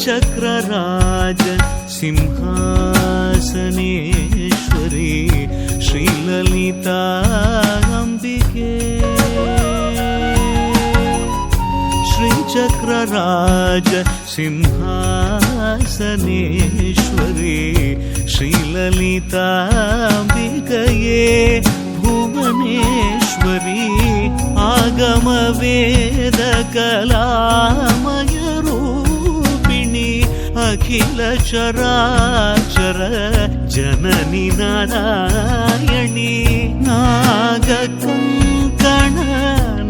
श्रीचक्रराज सिंहासनेश्वरी श्रीललिता अंबिके श्रीचक्रराज सिंहासनेश्वरी श्रीललिता अंबिकये भुवनेश्वरी आगम वेद कलामय रूपिणी अखिल चराचर जननी नारायणी नागकंकण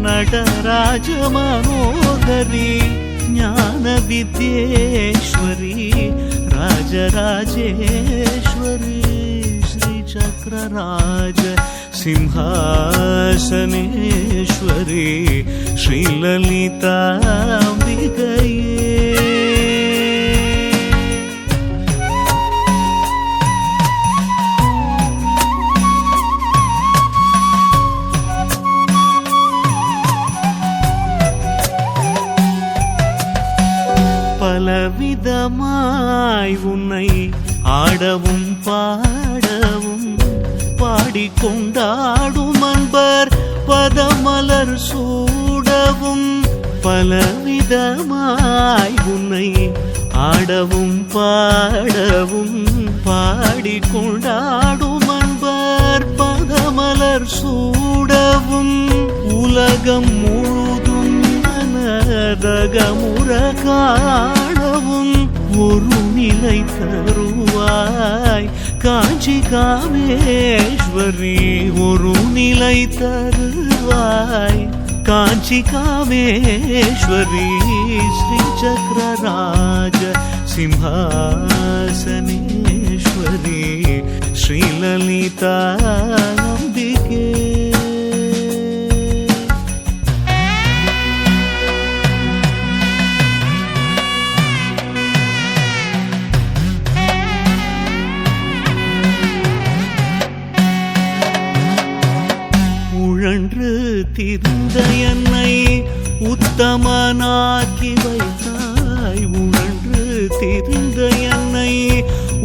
नटराज मनोहरी ज्ञान विद्येश्वरी राजराजेश्वरी श्रीचक्रराज सिंहासनेश्वरी श्रीललिता अंबिकये பலவிதமாய் உன்னை ஆடவும் பாடவும் பாடிக்கொண்டாடும் அன்பர் பதமலர் சூடவும் பலவிதமாய் உன்னை ஆடவும் பாடவும் பாடிக்கொண்டாடும் அன்பர் பதமலர் சூடவும் உலகம் முழுதும் மனதகமுற காணவும் ஒரு நிலை தருவாய் காஞ்சி காமேஸ்வரி ஒரு நிலை தருவாய் காஞ்சி காமேஸ்வரி श्रीचक्रराज सिंहासनेश्वरी श्रीललिता अंबिके உழன்று திரிந்த என்னை உத்தமனாக்கி வைத்தாய் உழன்று திரிந்த என்னை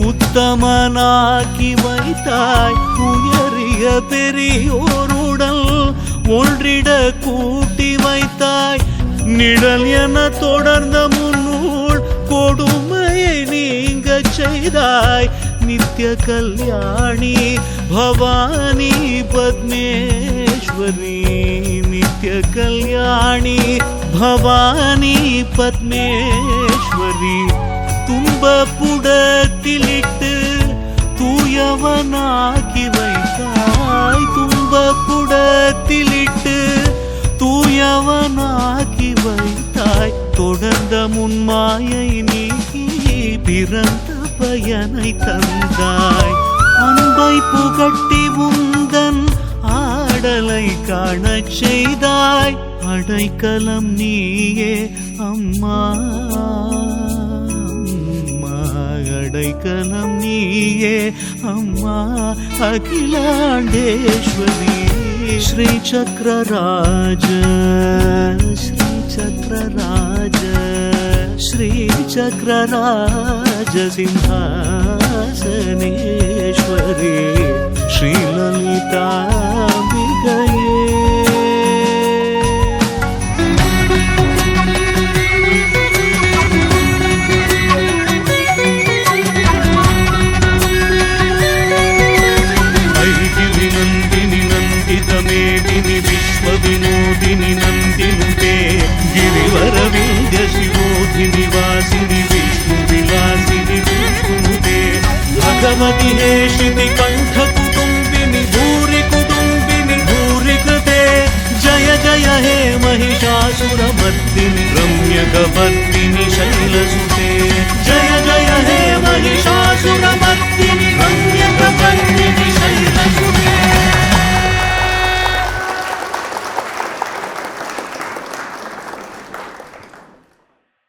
உத்தமனாக்கி வைத்தாய் உயரிய பெரியோருடல் ஒன்றிட கூட்டி வைத்தாய் நிழல் என தொடர்ந்த முன்னூல் கொடுமையை நீங்க செய்தாய் नित्य कल्याणी भवानी पद्मेश्वरी नित्य कल्याणी भवानी पद्मेश्वरी துன்பப்புடத்திலிட்டு தூயவனாக்கி வைத்தாய் துன்பப்புடத்திலிட்டு தூயவனாக்கி வைத்தாய் தொடர்ந்த முன்மாயை நீக்கி பிறந்த பயனை தந்தாய் அன்பை புகட்டி உந்தன் ஆடலை காணச் செய்தாய் அடைக்கலம் நீயே அம்மா அடைக்கலம் நீயே அம்மா அகிலாண்டேஸ்வரி श्रीचक्रराज श्रीचक्रराज श्रीचक्रराज सिंहासनेश्वरी श्रीललिता अंबिकये विश्वविनोदिनी नन्दिनुते गिरिवरविन्द्य शिरोधिनि वासिनि विष्णुविलासिनि विष्णुनुते भगवति हेशिति कण्ठकुटुम्बिनि भूरि कुटुम्बिनि भूरि कृते जय जय हे महिषासुरमर्दिनि रम्यकवर्दिनि शैलसुते